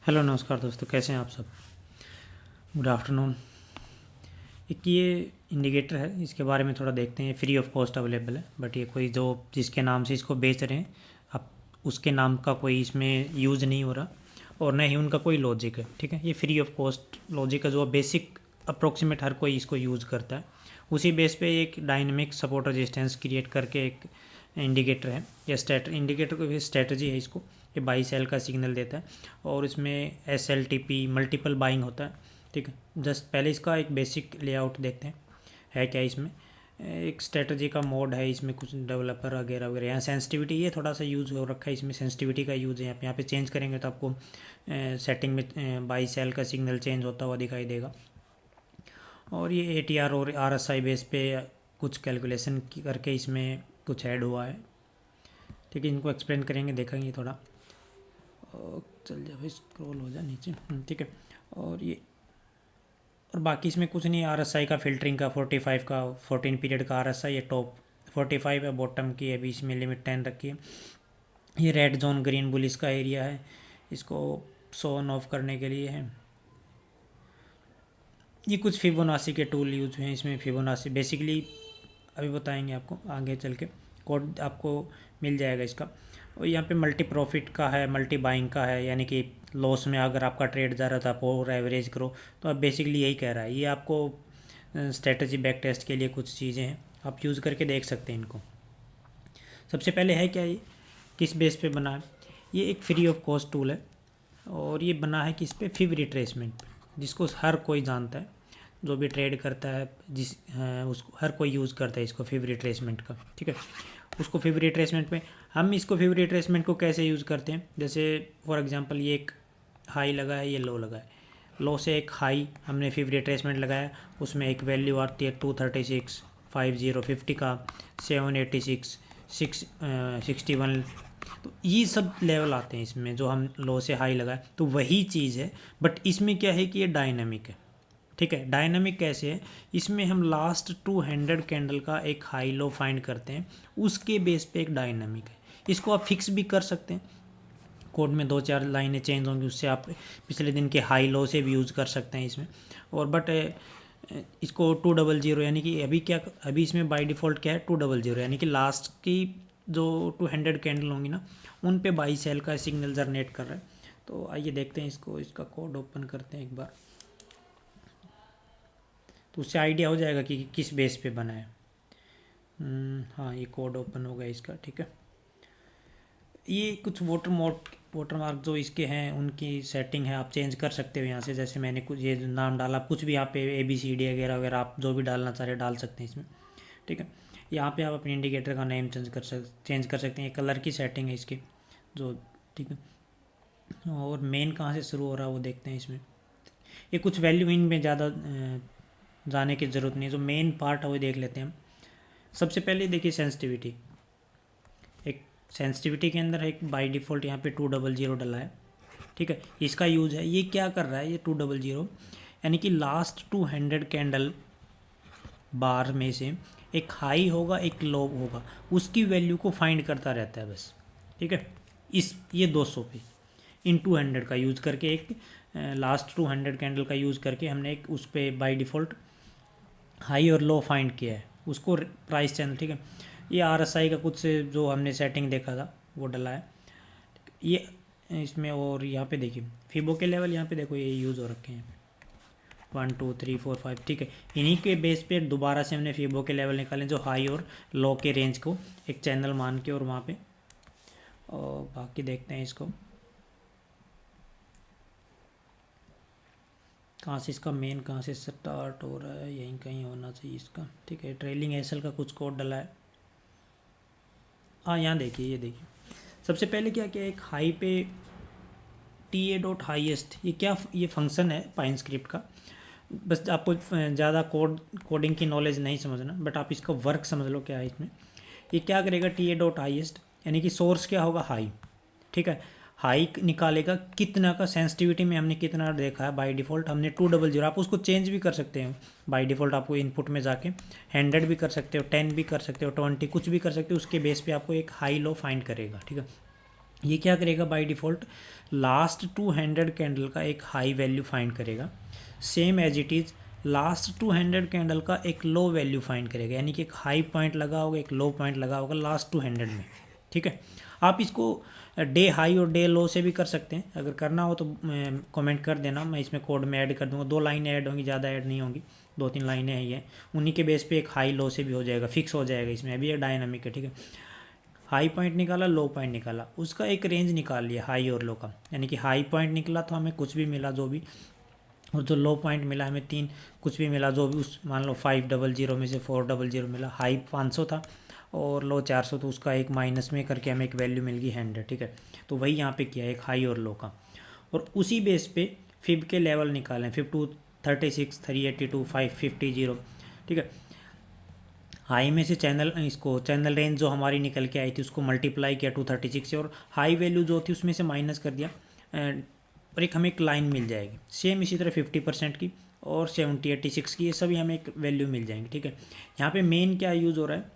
Hello नमस्कार दोस्तों, कैसे हैं आप सब। Good afternoon. एक ये इंडिकेटर है, इसके बारे में थोड़ा देखते हैं। फ्री ऑफ कॉस्ट अवेलेबल है, बट ये कोई जो जिसके नाम से इसको बेच रहे हैं अब उसके नाम का कोई इसमें यूज़ नहीं हो रहा और न ही उनका कोई लॉजिक है। ठीक है, ये फ्री ऑफ कॉस्ट लॉजिक है जो बेसिक अप्रोक्सीमेट हर कोई इसको यूज़ करता है। उसी बेस पे एक डायनेमिक सपोर्ट रेजिस्टेंस क्रिएट करके एक इंडिकेटर है या इंडिकेटर को स्ट्रेटजी है। इसको ये बाई सेल का सिग्नल देता है और इसमें SLTP मल्टीपल बाइंग होता है। ठीक है, जस्ट पहले इसका एक बेसिक लेआउट देखते हैं है क्या इसमें। एक स्ट्रेटजी का मोड है, इसमें कुछ डेवलपर वगैरह वगैरह। यहाँ सेंसिटिविटी ये थोड़ा सा यूज़ हो रखा है, इसमें सेंसिटिविटी का यूज़ है। यहाँ पे चेंज करेंगे तो आपको सेटिंग में बाई सेल का सिग्नल चेंज होता हुआ दिखाई देगा। और ये ATR और RSI बेस पे कुछ कैलकुलेशन करके इसमें कुछ ऐड हुआ है। ठीक है, इनको एक्सप्लेन करेंगे, देखेंगे थोड़ा। चल जा भाई, स्क्रॉल हो जा नीचे। ठीक है, और बाकी इसमें कुछ नहीं। RSI का फिल्टरिंग का 45 का 14 पीरियड का RSI है, टॉप 45 है, बॉटम की अभी इसमें लिमिट 10 रखी है। ये रेड जोन ग्रीन बुलिस का एरिया है, इसको शो ऑन ऑफ करने के लिए है। ये कुछ फिबोनाची के टूल यूज हुए हैं इसमें। फिबोनाची बेसिकली अभी बताएंगे आपको आगे चल के, कोड आपको मिल जाएगा इसका। और यहाँ पे मल्टी प्रॉफिट का है, मल्टी बाइंग का है, यानी कि लॉस में अगर आपका ट्रेड जा रहा था आप और एवरेज करो। तो अब बेसिकली यही कह रहा है। ये आपको स्ट्रेटजी बैक टेस्ट के लिए कुछ चीज़ें हैं, आप यूज़ करके देख सकते हैं इनको। सबसे पहले है क्या, ये किस बेस पे बना है। ये एक फ्री ऑफ कॉस्ट टूल है और ये बना है किस पे, फिब रिट्रेसमेंट पे, जिसको हर कोई जानता है। जो भी ट्रेड करता है उसको हर कोई यूज़ करता है इसको, फिब रिट्रेसमेंट का। ठीक है, उसको फिब रिट्रेसमेंट में हम इसको फिब रिट्रेसमेंट को कैसे यूज़ करते हैं। जैसे फॉर एग्जांपल ये एक हाई लगा है, ये लो लगा है। लो से एक हाई हमने फिब रिट्रेसमेंट लगाया, उसमें एक वैल्यू आती है 236, 50 का 786, 61। तो ये सब लेवल आते हैं इसमें जो हम लो से हाई लगाए। तो वही चीज़ है, बट इसमें क्या है कि ये डायनामिक है। ठीक है, डायनामिक कैसे है, इसमें हम लास्ट 200 कैंडल का एक हाई लो फाइंड करते हैं, उसके बेस पे एक डायनामिक है। इसको आप फिक्स भी कर सकते हैं, कोड में 2-4 लाइनें चेंज होंगी, उससे आप पिछले दिन के हाई लो से भी यूज़ कर सकते हैं इसमें। और बट इसको 200 यानी कि अभी इसमें बाय डिफ़ॉल्ट क्या है 200, यानी कि लास्ट की जो 200 कैंडल होंगी ना, उन पे बाई सेल का सिग्नल जनरेट कर रहा है। तो आइए देखते हैं इसको, इसका कोड ओपन करते हैं एक बार, तो उससे आइडिया हो जाएगा कि किस बेस पे बना है। हाँ, ये कोड ओपन हो गया इसका। ठीक है, ये कुछ वाटरमार्क जो इसके हैं उनकी सेटिंग है, आप चेंज कर सकते हो यहाँ से। जैसे मैंने कुछ ये नाम डाला, कुछ भी यहाँ पे ABCD वगैरह वगैरह आप जो भी डालना चाह रहे डाल सकते हैं इसमें। ठीक है, यहाँ पे आप अपने इंडिकेटर का नेम चेंज कर सकते हैं। कलर की सेटिंग है इसकी जो। ठीक है, और मेन कहाँ से शुरू हो रहा है वो देखते हैं इसमें। ये कुछ वैल्यू इन में ज़्यादा जाने की ज़रूरत नहीं है, जो मेन पार्ट है वो देख लेते हैं हम। सबसे पहले देखिए सेंसिटिविटी। एक सेंसिटिविटी के अंदर एक बाय डिफ़ॉल्ट यहाँ पे 200 डला है। ठीक है, इसका यूज़ है। ये क्या कर रहा है, ये 200 यानी कि लास्ट 200 कैंडल बार में से एक हाई होगा एक लो होगा, उसकी वैल्यू को फाइंड करता रहता है बस। ठीक है, ये 200 पे इन 200 का यूज़ करके, एक लास्ट 200 कैंडल का यूज़ करके हमने एक उस पर बाई डिफ़ॉल्ट हाई और लो फाइंड किया है, उसको प्राइस चैनल। ठीक है, ये RSI का कुछ जो हमने सेटिंग देखा था वो डला है ये इसमें। और यहाँ पे देखिए फिबो के लेवल, यहाँ पे देखो ये यूज़ हो रखे हैं 1 2 3 4 5। ठीक है, इन्हीं के बेस पे दोबारा से हमने फिबो के लेवल निकाले जो हाई और लो के रेंज को एक चैनल मान के, और वहाँ पे और बाकी देखते हैं इसको कहाँ से इसका मेन कहाँ से स्टार्ट हो रहा है, यहीं कहीं होना चाहिए इसका। ठीक है, ट्रेलिंग SL का कुछ कोड डला है। हाँ, यहाँ देखिए, ये देखिए सबसे पहले क्या किया, एक हाई पे TA.highest, ये फंक्शन है पाइन स्क्रिप्ट का। बस आपको ज़्यादा कोडिंग की नॉलेज नहीं समझना, बट आप इसका वर्क समझ लो क्या है इसमें। ये क्या करेगा, TA.highest यानी कि सोर्स क्या होगा हाई। ठीक है, हाई निकालेगा कितना का, सेंसिटिविटी में हमने कितना देखा है बाय डिफ़ॉल्ट हमने 200। आप उसको चेंज भी कर सकते हैं बाय डिफ़ॉल्ट, आपको इनपुट में जाके 100 भी कर सकते हो, 10 भी कर सकते हो, 20 कुछ भी कर सकते हो। उसके बेस पे आपको एक हाई लो फाइंड करेगा। ठीक है, ये क्या करेगा बाय डिफ़ॉल्ट, लास्ट 200 कैंडल का एक हाई वैल्यू फाइंड करेगा, same as it is last 200 candle का एक लो वैल्यू फाइंड करेगा, यानी कि एक हाई पॉइंट लगा होगा एक लो पॉइंट लगा होगा लास्ट 200 में। ठीक है, आप इसको डे हाई और डे लो से भी कर सकते हैं, अगर करना हो तो कमेंट कर देना, मैं इसमें कोड में ऐड कर दूंगा। 2 लाइनें ऐड होंगी, ज़्यादा ऐड नहीं होंगी, 2-3 लाइनें ही हैं, उन्हीं के बेस पे एक हाई लो से भी हो जाएगा, फिक्स हो जाएगा। इसमें अभी ये डायनामिक है। ठीक है, हाई पॉइंट निकाला, लो पॉइंट निकाला, उसका एक रेंज निकाल लिया हाई और लो का, यानी कि हाई पॉइंट निकला तो हमें कुछ भी मिला जो भी, और जो लो पॉइंट मिला हमें 3 कुछ भी मिला जो भी, उस मान लो 500 में से 400 मिला, हाई 500 था और लो 400, तो उसका एक माइनस में करके हमें एक वैल्यू मिल गई 100। ठीक है, तो वही यहाँ पे किया एक हाई और लो का, और उसी बेस पे फिब के लेवल निकालें, 5236 382 550। ठीक है, हाई में से चैनल रेंज जो हमारी निकल के आई थी उसको मल्टीप्लाई किया 236 से, और हाई वैल्यू जो थी उसमें से माइनस कर दिया, और एक हमें एक लाइन मिल जाएगी सेम इसी तरह 50% की और 70-86 की, ये सभी हमें एक वैल्यू मिल जाएंगी। ठीक है, यहाँ पे मेन क्या यूज़ हो रहा है,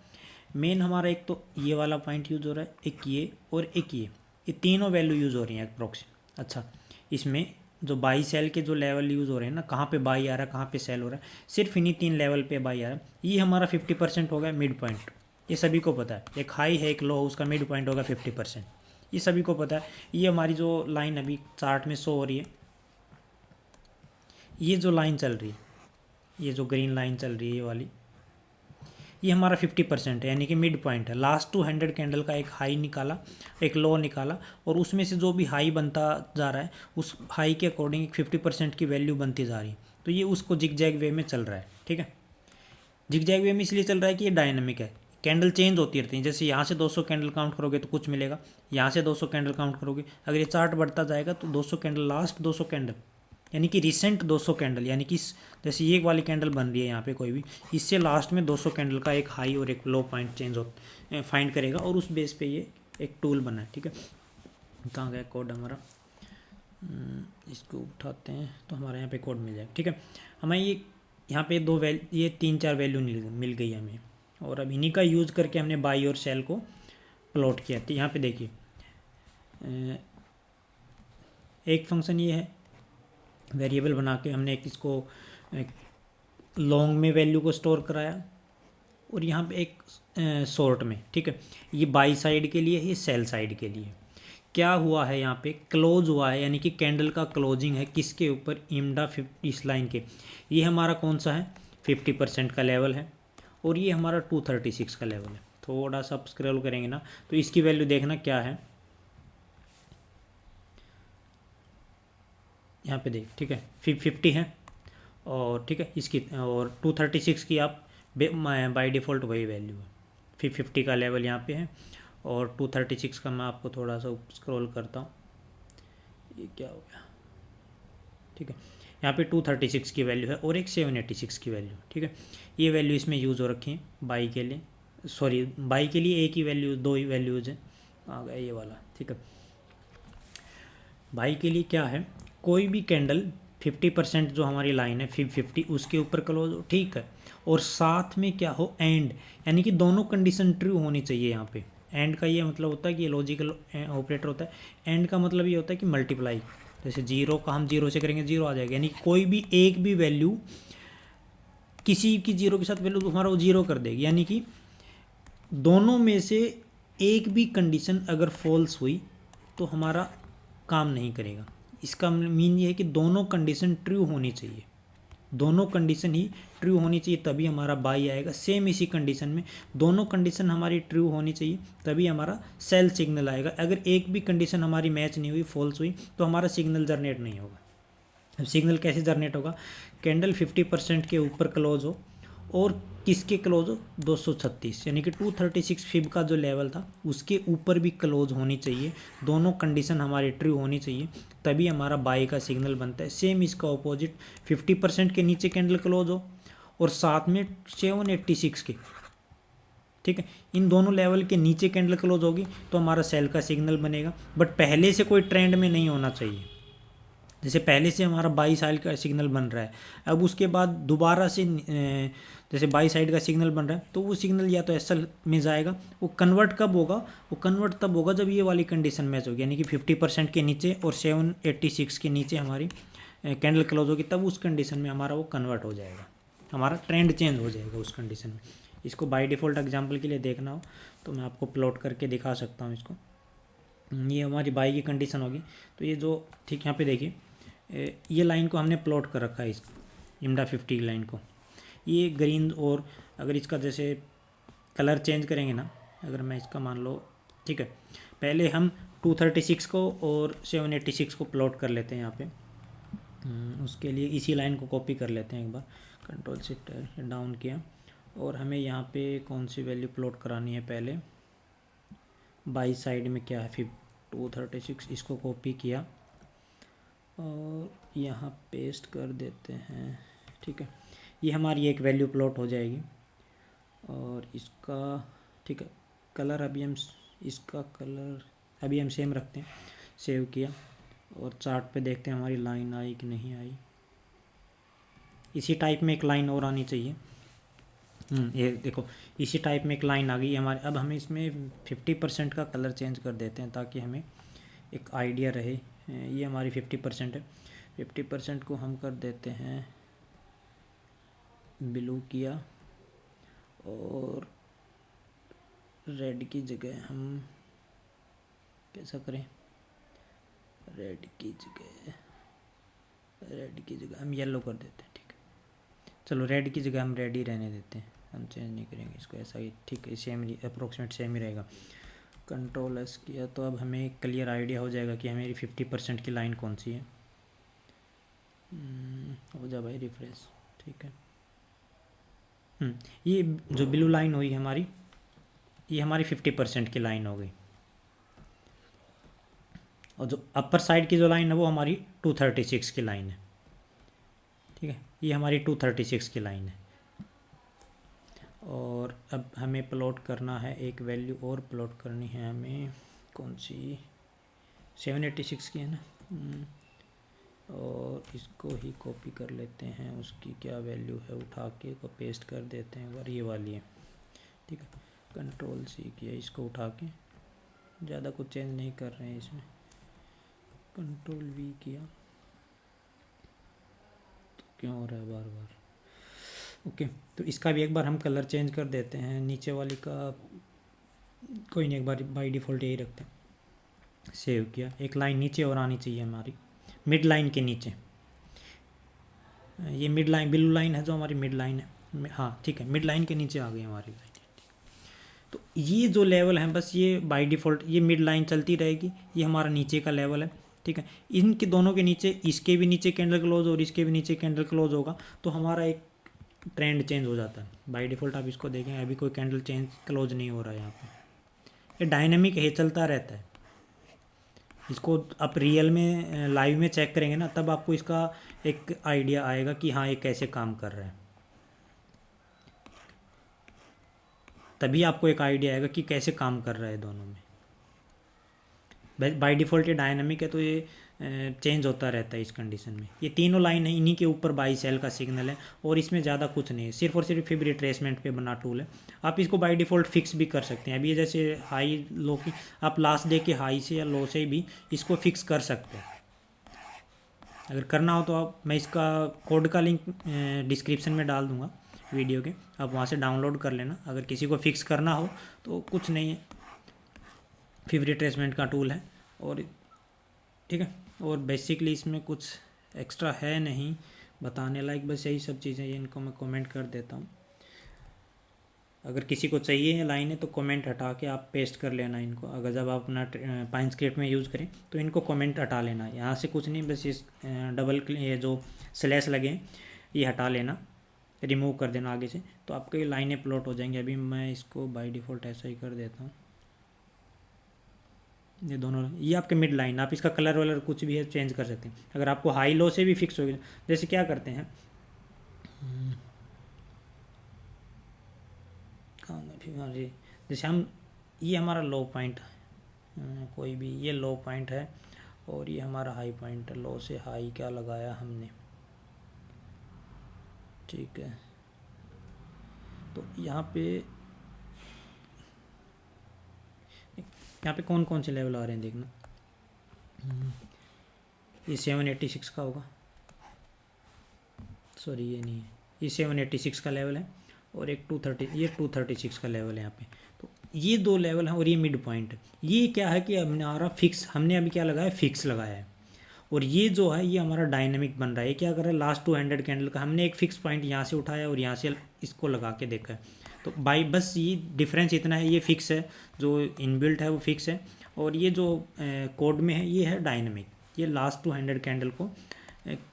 मेन हमारा एक तो ये वाला पॉइंट यूज़ हो रहा है, एक ये और एक ये तीनों वैल्यू यूज़ हो रही हैं अप्रोक्स। अच्छा, इसमें जो बाई सेल के जो लेवल यूज़ हो रहे हैं ना, कहाँ पे बाई आ रहा है कहाँ पे सेल हो रहा है, सिर्फ इन्हीं 3 लेवल पे बाई आ रहा है। ये हमारा 50% हो गया मिड पॉइंट, ये सभी को पता है, एक हाई है एक लो, उसका मिड पॉइंट होगा 50%, ये सभी को पता है। ये हमारी जो लाइन अभी चार्ट में शो हो रही है, ये जो लाइन चल रही है, ये जो ग्रीन लाइन चल रही है ये वाली, ये हमारा 50% है, यानी कि मिड पॉइंट है। लास्ट 200 कैंडल का एक हाई निकाला, एक लो निकाला, और उसमें से जो भी हाई बनता जा रहा है उस हाई के अकॉर्डिंग 50% की वैल्यू बनती जा रही है, तो ये उसको जिगजैग वे में चल रहा है। ठीक है, जिगजैग वे में इसलिए चल रहा है कि ये डायनामिक है, कैंडल चेंज होती रहती हैं, जैसे यहाँ से 200 कैंडल काउंट करोगे तो कुछ मिलेगा, यहाँ से 200 कैंडल काउंट करोगे, अगर ये चार्ट बढ़ता जाएगा तो 200 कैंडल, लास्ट 200 कैंडल यानी कि रिसेंट 200 कैंडल, यानी कि जैसे ये वाली कैंडल बन रही है यहाँ पे कोई भी, इससे लास्ट में 200 कैंडल का एक हाई और एक लो पॉइंट चेंज हो फाइंड करेगा, और उस बेस पे ये एक टूल बना है। ठीक है, कहाँ गया कोड हमारा, इसको उठाते हैं तो हमारे यहाँ पे कोड मिल जाएगा। ठीक है, हमें ये यहाँ पे ये 3-4 वैल्यू मिल गई हमें, और अब इन्हीं का यूज़ करके हमने बाई और सेल को प्लॉट किया। तो यहाँ पे देखिए एक फंक्शन ये है, वेरिएबल बना के हमने एक इसको लॉन्ग में वैल्यू को स्टोर कराया, और यहाँ पे एक शॉर्ट में। ठीक है, ये बाई साइड के लिए, ये सेल साइड के लिए। क्या हुआ है यहाँ पे, क्लोज हुआ है, यानी कि कैंडल का क्लोजिंग है किसके ऊपर, इमडा 50 इस लाइन के, ये हमारा कौन सा है 50% का लेवल है, और ये हमारा 236 का लेवल है। थोड़ा सा स्क्रॉल करेंगे ना तो इसकी वैल्यू देखना क्या है, यहाँ पे देख। ठीक है, 50 है, और ठीक है इसकी, और 236 की आप बाय डिफ़ॉल्ट वही वैल्यू है, 50 का लेवल यहाँ पे है, और 236 का मैं आपको थोड़ा सा स्क्रॉल करता हूँ, ये क्या हो गया। ठीक है, यहाँ पे 236 की वैल्यू है और एक 786 की वैल्यू। ठीक है, ये वैल्यू इसमें यूज़ हो रखी है बाई के लिए, सॉरी बाई के लिए एक ही वैल्यू, 2 ही वैल्यूज़ हैं, आ गया ये वाला। ठीक है, बाई के लिए क्या है, कोई भी कैंडल 50% जो हमारी लाइन है 50 उसके ऊपर क्लोज हो, ठीक है, और साथ में क्या हो एंड, यानी कि दोनों कंडीशन ट्रू होनी चाहिए। यहाँ पे एंड का ये मतलब होता है कि ये लॉजिकल ऑपरेटर होता है, एंड का मतलब ये होता है कि मल्टीप्लाई, जैसे 0 का हम 0 से करेंगे 0 आ जाएगा, यानी कोई भी एक भी वैल्यू किसी की 0 के साथ वैल्यू तो हमारा वो 0 कर देगी, यानी कि दोनों में से एक भी कंडीशन अगर फॉल्स हुई तो हमारा काम नहीं करेगा। इसका मीन ये है कि दोनों कंडीशन ट्रू होनी चाहिए, दोनों कंडीशन ही ट्रू होनी चाहिए तभी हमारा बाई आएगा। सेम इसी कंडीशन में दोनों कंडीशन हमारी ट्रू होनी चाहिए तभी हमारा सेल सिग्नल आएगा। अगर एक भी कंडीशन हमारी मैच नहीं हुई, फॉल्स हुई, तो हमारा सिग्नल जनरेट नहीं होगा। अब सिग्नल कैसे जनरेट होगा, कैंडल 50% के ऊपर क्लोज हो और किसके क्लोज हो 236, यानी कि 236 फिब का जो लेवल था उसके ऊपर भी क्लोज होनी चाहिए, दोनों कंडीशन हमारी ट्रू होनी चाहिए तभी हमारा बाई का सिग्नल बनता है। सेम इसका ऑपोजिट 50% के नीचे कैंडल क्लोज हो और साथ में 786 के, ठीक है, इन दोनों लेवल के नीचे कैंडल क्लोज होगी तो हमारा सेल का सिग्नल बनेगा, बट पहले से कोई ट्रेंड में नहीं होना चाहिए। जैसे पहले से हमारा बाई साइड का सिग्नल बन रहा है, अब उसके बाद दोबारा से जैसे बाई साइड का सिग्नल बन रहा है तो वो सिग्नल या तो एसएल में जाएगा। वो कन्वर्ट कब होगा, वो कन्वर्ट तब होगा जब ये वाली कंडीशन मैच होगी, यानी कि 50% के नीचे और 786 के नीचे हमारी कैंडल क्लोज होगी, तब उस कंडीशन में हमारा वो कन्वर्ट हो जाएगा, हमारा ट्रेंड चेंज हो जाएगा उस कंडीशन में। इसको बाय डिफ़ॉल्ट एग्जांपल के लिए देखना हो तो मैं आपको प्लॉट करके दिखा सकता हूँ इसको। ये हमारी बाई की कंडीशन होगी, तो ये जो ठीक यहाँ पे देखिए ये लाइन को हमने प्लॉट कर रखा है, इस इमडा 50 लाइन को, ये ग्रीन, और अगर इसका जैसे कलर चेंज करेंगे ना, अगर मैं इसका मान लो, ठीक है, पहले हम 236 को और 786 को प्लॉट कर लेते हैं यहाँ पे। उसके लिए इसी लाइन को कॉपी कर लेते हैं एक बार, कंट्रोल शिफ्ट डाउन किया, और हमें यहाँ पे कौन सी वैल्यू प्लॉट करानी है, पहले बाई साइड में क्या है, फिर 236, इसको कॉपी किया और यहाँ पेस्ट कर देते हैं, ठीक है। ये हमारी एक वैल्यू प्लॉट हो जाएगी, और इसका ठीक है कलर अभी हम इसका कलर अभी हम सेम रखते हैं, सेव किया, और चार्ट पे देखते हैं हमारी लाइन आई कि नहीं आई। इसी टाइप में एक लाइन और आनी चाहिए, ये देखो इसी टाइप में एक लाइन आ गई हमारे। अब हमें इसमें 50% का कलर चेंज कर देते हैं ताकि हमें एक आइडिया रहे। ये हमारी 50% है, 50% को हम कर देते हैं ब्लू किया, और रेड की जगह हम कैसा करें, रेड की जगह हम येलो कर देते हैं, ठीक है। चलो रेड की जगह हम रेड ही रहने देते हैं, हम चेंज नहीं करेंगे इसको, ऐसा ही ठीक है, सेम अप्रोक्सीमेट सेम ही रहेगा। कंट्रोल एस किया तो अब हमें क्लियर आइडिया हो जाएगा कि हमारी 50% की लाइन कौन सी है। हो जा भाई रिफ्रेश, ठीक है। ये जो ब्लू लाइन हुई हमारी, ये हमारी 50% की लाइन हो गई, और जो अपर साइड की जो लाइन है वो हमारी 236 की लाइन है, ठीक है। ये हमारी 236 की लाइन है, और अब हमें प्लॉट करना है एक वैल्यू और प्लॉट करनी है हमें, कौन सी, 786 की है ना, और इसको ही कॉपी कर लेते हैं, उसकी क्या वैल्यू है उठा के को पेस्ट कर देते हैं, और ये वाली है, ठीक है। कंट्रोल सी किया, इसको उठा के, ज़्यादा कुछ चेंज नहीं कर रहे हैं इसमें, कंट्रोल वी किया, तो क्यों हो रहा है बार बार, ओके। तो इसका भी एक बार हम कलर चेंज कर देते हैं, नीचे वाली का कोई नहीं, एक बार बाई डिफ़ॉल्ट यही रखते हैं। सेव किया, एक लाइन नीचे और आनी चाहिए हमारी, मिड लाइन के नीचे, ये मिड लाइन ब्लू लाइन है जो हमारी मिड लाइन है, हाँ ठीक है, मिड लाइन के नीचे आ गई हमारी लाइन। तो ये जो लेवल है बस ये बाय डिफ़ॉल्ट ये मिड लाइन चलती रहेगी, ये हमारा नीचे का लेवल है, ठीक है। इनके दोनों के नीचे, इसके भी नीचे कैंडल क्लोज और इसके भी नीचे कैंडल क्लोज होगा, तो हमारा एक ट्रेंड चेंज हो जाता है बाय डिफ़ॉल्ट। आप इसको देखें, अभी कोई कैंडल चेंज क्लोज नहीं हो रहा है यहाँ पे, ये डायनामिक है, चलता रहता है। इसको आप रियल में लाइव में चेक करेंगे ना, तब आपको इसका एक आइडिया आएगा कि हाँ ये कैसे काम कर रहा है, तभी आपको एक आइडिया आएगा कि कैसे काम कर रहा है दोनों में। बाय डिफ़ॉल्ट ये डायनामिक है, तो ये चेंज होता रहता है इस कंडीशन में। ये तीनों लाइन है, इन्हीं के ऊपर बाई सेल का सिग्नल है, और इसमें ज़्यादा कुछ नहीं है, सिर्फ और सिर्फ फिब रिट्रेसमेंट पे बना टूल है। आप इसको बाय डिफ़ॉल्ट फिक्स भी कर सकते हैं, अभी जैसे हाई लो की आप लास्ट डे के हाई से या लो से भी इसको फिक्स कर सकते हैं। अगर करना हो तो आप, मैं इसका कोड का लिंक डिस्क्रिप्शन में डाल दूँगा वीडियो के, आप वहाँ से डाउनलोड कर लेना। अगर किसी को फिक्स करना हो तो कुछ नहीं है, फिब रिट्रेसमेंट का टूल है, और ठीक है। और बेसिकली इसमें कुछ एक्स्ट्रा है नहीं बताने लायक, बस यही सब चीज़ें, इनको मैं कमेंट कर देता हूँ। अगर किसी को चाहिए है लाइनें तो कमेंट हटा के आप पेस्ट कर लेना इनको। अगर जब आप अपना पाइनस्क्रिप्ट में यूज़ करें तो इनको कमेंट हटा लेना, यहाँ से कुछ नहीं, बस इस ये जो स्लैश लगे हैं ये हटा लेना, रिमूव कर देना आगे से, तो आपके लाइनें प्लॉट हो जाएंगी। अभी मैं इसको बाय डिफ़ॉल्ट ऐसा ही कर देता हूँ, ये दोनों, ये आपके मिड लाइन, आप इसका कलर वलर कुछ भी है चेंज कर सकते हैं। अगर आपको हाई लो से भी फिक्स होगी, जैसे क्या करते हैं, हाँ जी, जैसे हम, ये हमारा लो पॉइंट, कोई भी ये लो पॉइंट है, और ये हमारा हाई पॉइंट है, लो से हाई क्या लगाया हमने, ठीक है। तो यहाँ पे कौन कौन से लेवल आ रहे हैं देखना, ये 786 का होगा, सॉरी ये नहीं है, ये 786 का लेवल है, और एक 236 का लेवल है यहाँ पे। तो ये दो लेवल हैं और ये मिड पॉइंट। ये क्या है कि हमारा फिक्स, हमने अभी क्या लगाया, फिक्स लगाया है, और ये जो है ये हमारा डायनामिक बन रहा है। क्या कर रहा है, लास्ट 200 कैंडल का हमने एक फिक्स पॉइंट यहाँ से उठाया और यहाँ से इसको लगा के देखा है। तो बाई बस ये डिफरेंस इतना है, ये फिक्स है, जो इनबिल्ट है वो फिक्स है, और ये जो कोड में है ये है डायनामिक। ये लास्ट 200 कैंडल को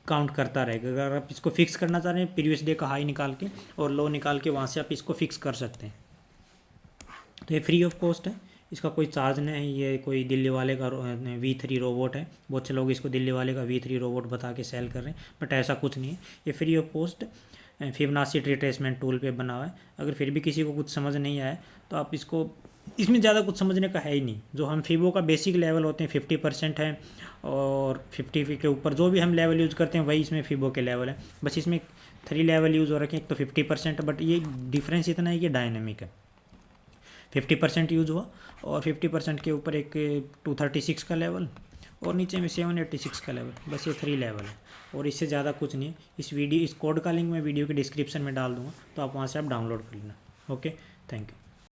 काउंट करता रहेगा। अगर आप इसको फिक्स करना चाह रहे हैं प्रीवियस डे का हाई निकाल के और लो निकाल के, वहाँ से आप इसको फिक्स कर सकते हैं। तो ये फ्री ऑफ कॉस्ट है, इसका कोई चार्ज नहीं है। ये कोई दिल्ली वाले का V3 रोबोट है, बहुत से लोग इसको दिल्ली वाले का V3 रोबोट बता के सेल कर रहे हैं, बट ऐसा कुछ नहीं है। ये free of cost Fibonacci retracement tool पे बना हुआ है। अगर फिर भी किसी को कुछ समझ नहीं आया तो आप इसको, इसमें ज़्यादा कुछ समझने का है ही नहीं। जो हम फिबो का बेसिक लेवल होते हैं 50% है, और 50 के ऊपर जो भी हम लेवल यूज़ करते हैं वही इसमें फिबो के लेवल है। बस इसमें 3 लेवल यूज़ हो रखे हैं, एक तो 50%, बट ये डिफरेंस इतना है कि डायनेमिक है। 50% यूज़ हुआ, और 50% के ऊपर एक 236 का लेवल, और नीचे में 786 का लेवल। बस ये 3 लेवल है, और इससे ज़्यादा कुछ नहीं है। इस कोड का लिंक मैं वीडियो के डिस्क्रिप्शन में डाल दूँगा, तो आप वहाँ से आप डाउनलोड कर लेना। Okay, thank you.